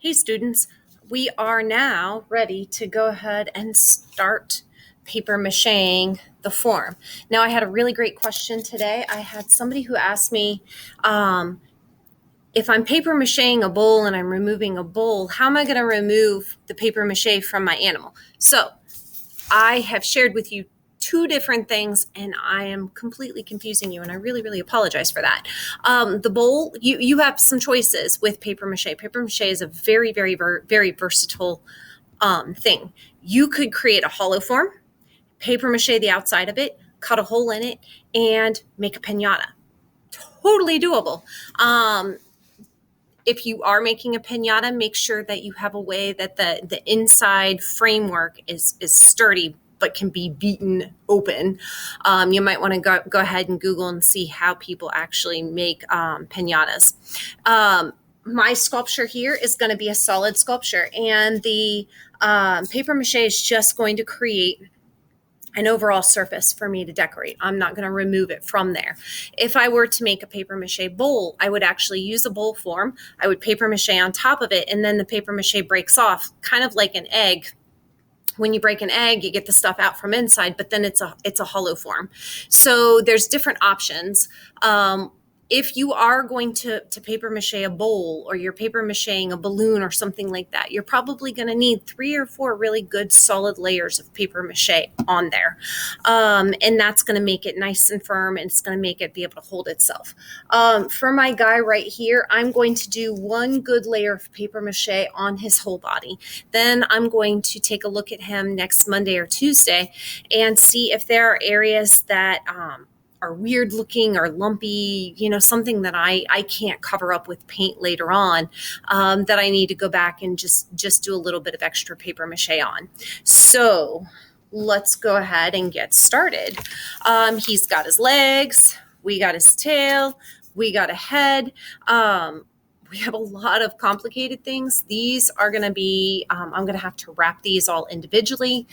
Hey students, we are now ready to go ahead and start paper macheing the form. Now I had a really great question today. I had somebody who asked me, if I'm paper macheing a bowl and I'm removing a bowl, how am I going to remove the paper mache from my animal? So I have shared with you two different things and I am completely confusing you and I really apologize for that. The bowl, you have some choices with paper mache. Paper mache is a very versatile thing. You could create a hollow form, paper mache the outside of it, cut a hole in it, and make a piñata. Totally doable. If you are making a piñata, make sure that you have a way that the inside framework is sturdy but can be beaten open. You might want to go ahead and Google and see how people actually make piñatas. My sculpture here is going to be a solid sculpture, and the paper mache is just going to create an overall surface for me to decorate. I'm not going to remove it from there. If I were to make a paper mache bowl, I would actually use a bowl form. I would paper mache on top of it, and then the paper mache breaks off, kind of like an egg. When you break an egg, you get the stuff out from inside, but then it's a hollow form. So there's different options. If you are going to paper mache a bowl, or you're paper macheing a balloon or something like that, you're probably going to need 3 or 4 really good solid layers of paper mache on there. And that's going to make it nice and firm, and it's going to make it be able to hold itself. For my guy right here, I'm going to do 1 good layer of paper mache on his whole body. Then I'm going to take a look at him next Monday or Tuesday and see if there are areas that are weird looking or lumpy, something that I can't cover up with paint later on, that I need to go back and just do a little bit of extra paper mache on. So let's go ahead and get started. He's got his legs, we got his tail, we got a head. We have a lot of complicated things. These are going to be, I'm going to have to wrap these all individually.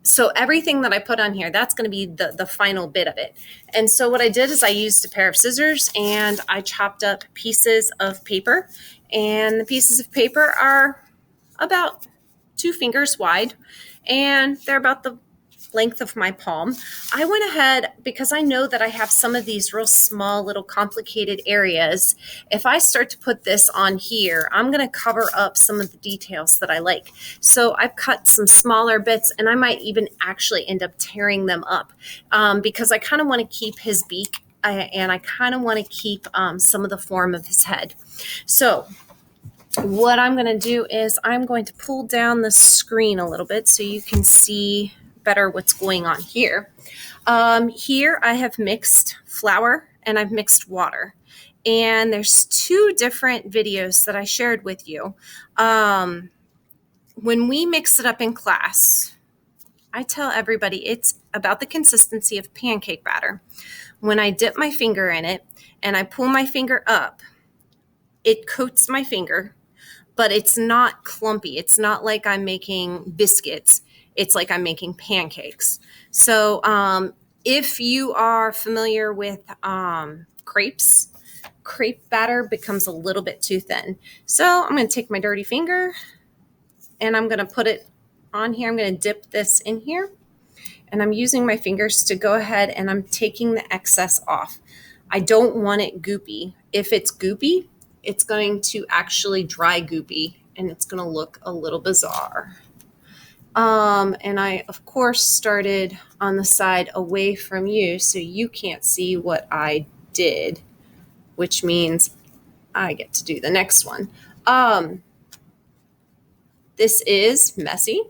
So everything that I put on here, that's going to be the final bit of it. And so what I did is I used a pair of scissors and I chopped up pieces of paper. And the pieces of paper are about 2 fingers wide, and they're about the length of my palm. I went ahead, because I know that I have some of these real small little complicated areas. If I start to put this on here, I'm going to cover up some of the details that I like. So I've cut some smaller bits, and I might even actually end up tearing them up, because I kind of want to keep his beak, and I kind of want to keep some of the form of his head. So what I'm going to do is I'm going to pull down the screen a little bit so you can see better what's going on here. Here I have mixed flour and I've mixed water. And there's 2 different videos that I shared with you. When we mix it up in class, I tell everybody it's about the consistency of pancake batter. When I dip my finger in it and I pull my finger up, it coats my finger, but it's not clumpy. It's not like I'm making biscuits. It's like I'm making pancakes. So if you are familiar with crepes, crepe batter becomes a little bit too thin. So I'm going to take my dirty finger and I'm going to put it on here. I'm going to dip this in here, and I'm using my fingers to go ahead and I'm taking the excess off. I don't want it goopy. If it's goopy, it's going to actually dry goopy and it's going to look a little bizarre. And I, of course, started on the side away from you so you can't see what I did, which means I get to do the next one. This is messy.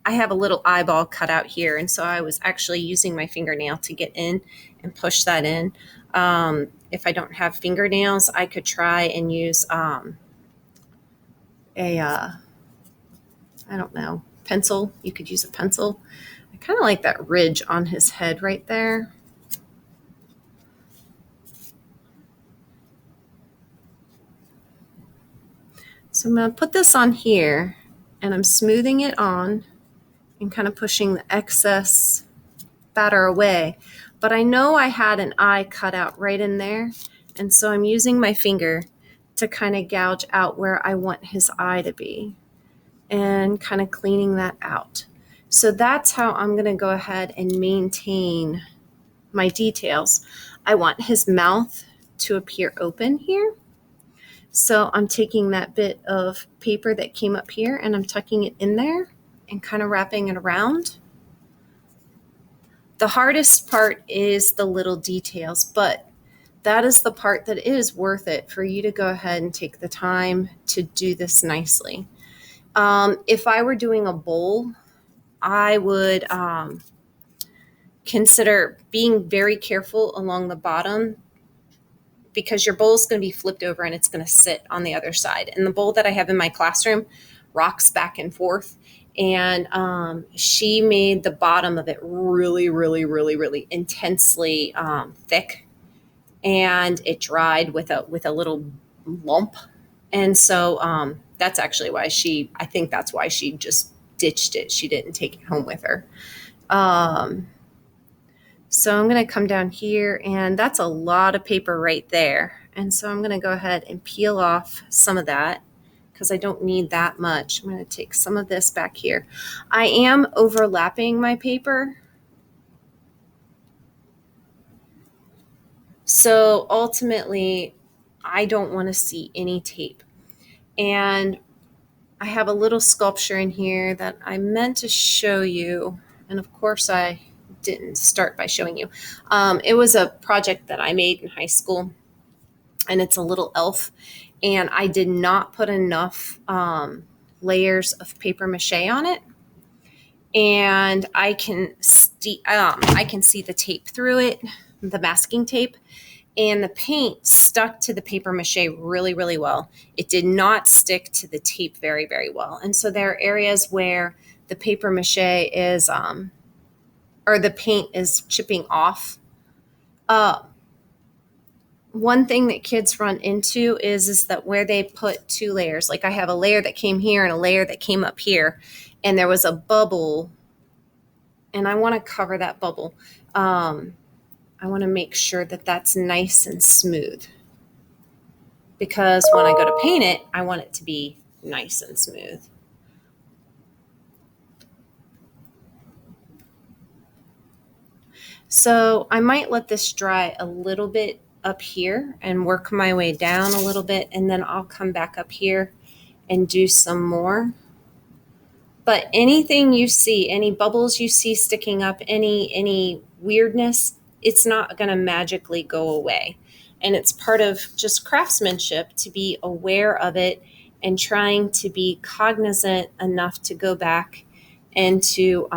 I have a little eyeball cut out here, and so I was actually using my fingernail to get in and push that in. If I don't have fingernails, I could try and use I don't know, pencil. You could use a pencil. I kind of like that ridge on his head right there. So I'm going to put this on here, and I'm smoothing it on and kind of pushing the excess batter away. But I know I had an eye cut out right in there, And so I'm using my finger to kind of gouge out where I want his eye to be and kind of cleaning that out. So that's how I'm going to go ahead and maintain my details. I want his mouth to appear open here. So I'm taking that bit of paper that came up here and I'm tucking it in there and kind of wrapping it around. The hardest part is the little details, but that is the part that is worth it for you to go ahead and take the time to do this nicely. If I were doing a bowl, I would consider being very careful along the bottom, because your bowl is going to be flipped over and it's going to sit on the other side. And the bowl that I have in my classroom rocks back and forth. And she made the bottom of it really, really, really, really intensely thick, and it dried with a little lump. And so that's actually why I think that's why she just ditched it. She didn't take it home with her. So I'm going to come down here, and that's a lot of paper right there. And so I'm going to go ahead and peel off some of that because I don't need that much. I'm going to take some of this back here. I am overlapping my paper. So ultimately, I don't want to see any tape. And I have a little sculpture in here that I meant to show you. And of course, I didn't start by showing you. It was a project that I made in high school, and it's a little elf. And I did not put enough layers of paper mache on it. And I can see the tape through it, the masking tape. And the paint stuck to the paper mache really, really well. It did not stick to the tape very, very well. And so there are areas where the paper mache is, or the paint is chipping off. One thing that kids run into is that where they put two layers, like I have a layer that came here and a layer that came up here, and there was a bubble, and I want to cover that bubble. I want to make sure that that's nice and smooth, because when I go to paint it, I want it to be nice and smooth. So I might let this dry a little bit up here and work my way down a little bit, and then I'll come back up here and do some more. But anything you see, any bubbles you see sticking up, any weirdness, it's not going to magically go away. And it's part of just craftsmanship to be aware of it and trying to be cognizant enough to go back and to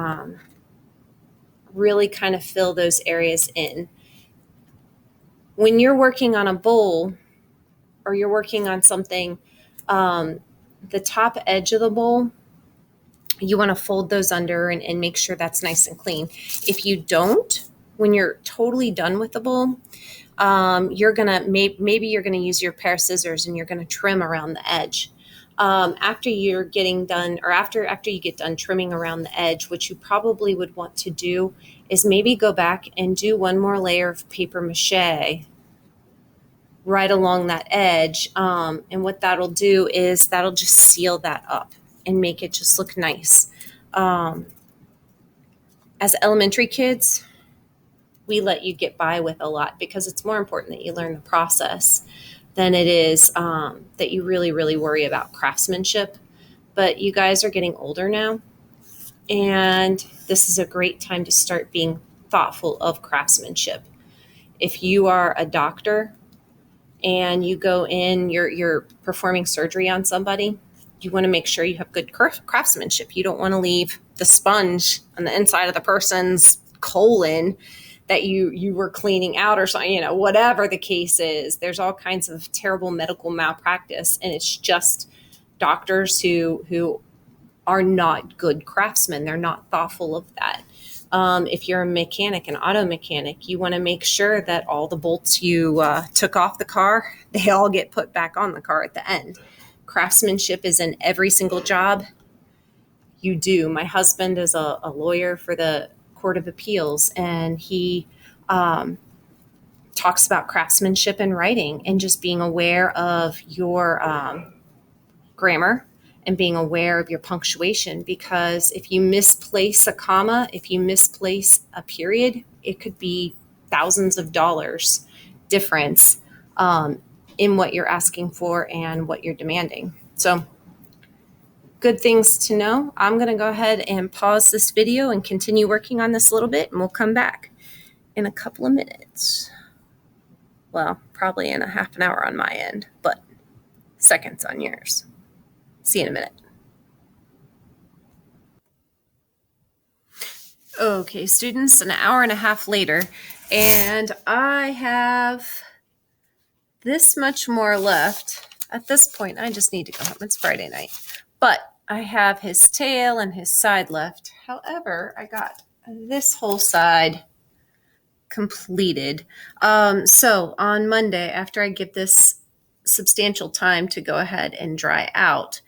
really kind of fill those areas in. When you're working on a bowl or you're working on something, the top edge of the bowl, you want to fold those under and make sure that's nice and clean. If you don't, when you're totally done with the bowl, you're gonna maybe you're gonna use your pair of scissors and you're gonna trim around the edge. After you're getting done, or after you get done trimming around the edge, what you probably would want to do is maybe go back and do one more layer of paper mache right along that edge. And what that'll do is that'll just seal that up and make it just look nice. As elementary kids, we let you get by with a lot because it's more important that you learn the process than it is that you really, really worry about craftsmanship. But you guys are getting older now, and this is a great time to start being thoughtful of craftsmanship. If you are a doctor and you go in, you're performing surgery on somebody, you want to make sure you have good craftsmanship. You don't want to leave the sponge on the inside of the person's colon that you were cleaning out or something, whatever the case is. There's all kinds of terrible medical malpractice, and it's just doctors who are not good craftsmen. They're not thoughtful of that. If you're a mechanic, an auto mechanic, you want to make sure that all the bolts you took off the car, they all get put back on the car at the end. Craftsmanship is in every single job you do. My husband is a lawyer for the Court of Appeals, and he talks about craftsmanship and writing and just being aware of your grammar and being aware of your punctuation, because if you misplace a comma, if you misplace a period, it could be thousands of dollars difference in what you're asking for and what you're demanding. So good things to know. I'm going to go ahead and pause this video and continue working on this a little bit, and we'll come back in a couple of minutes. Well, probably in a half an hour on my end, but seconds on yours. See you in a minute. Okay, students, an hour and a half later, and I have this much more left. At this point, I just need to go home. It's Friday night. But I have his tail and his side left. However, I got this whole side completed. So on Monday, after I give this substantial time to go ahead and dry out,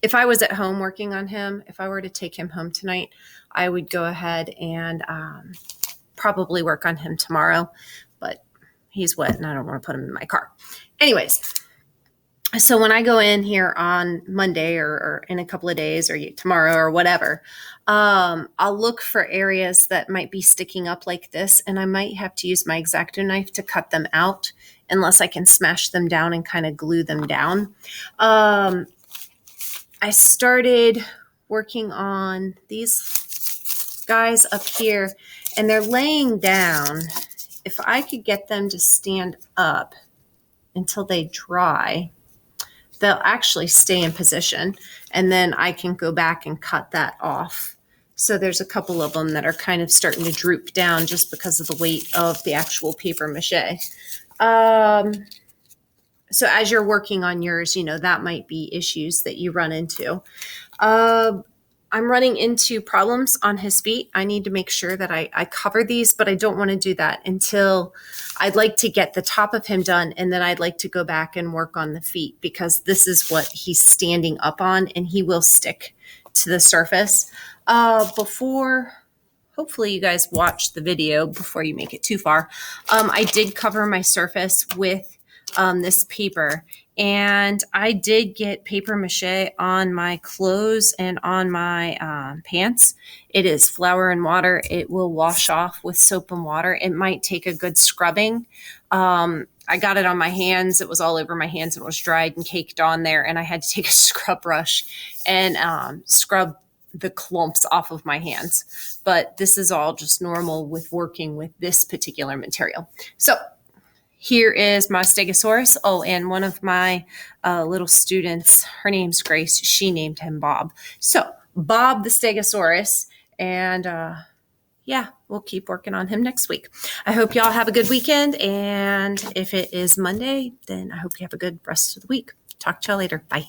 if I was at home working on him, if I were to take him home tonight, I would go ahead and probably work on him tomorrow, but he's wet and I don't want to put him in my car. Anyways, so when I go in here on Monday or in a couple of days or tomorrow or whatever, I'll look for areas that might be sticking up like this, and I might have to use my X-Acto knife to cut them out unless I can smash them down and kind of glue them down. I started working on these guys up here, and they're laying down. If I could get them to stand up until they dry, they'll actually stay in position, and then I can go back and cut that off. So there's a couple of them that are kind of starting to droop down just because of the weight of the actual paper mache. So as you're working on yours, that might be issues that you run into. I'm running into problems on his feet. I need to make sure that I cover these, but I don't want to do that until I'd like to get the top of him done, and then I'd like to go back and work on the feet, because this is what he's standing up on and he will stick to the surface. Hopefully you guys watch the video before you make it too far. I did cover my surface with this paper, and I did get paper mache on my clothes and on my pants. It is flour and water. It will wash off with soap and water. It might take a good scrubbing. I got it on my hands. It was all over my hands. It was dried and caked on there, and I had to take a scrub brush and scrub the clumps off of my hands. But this is all just normal with working with this particular material. So here is my Stegosaurus. Oh, and one of my little students, her name's Grace. She named him Bob. So Bob the Stegosaurus. And yeah, we'll keep working on him next week. I hope y'all have a good weekend. And if it is Monday, then I hope you have a good rest of the week. Talk to y'all later. Bye.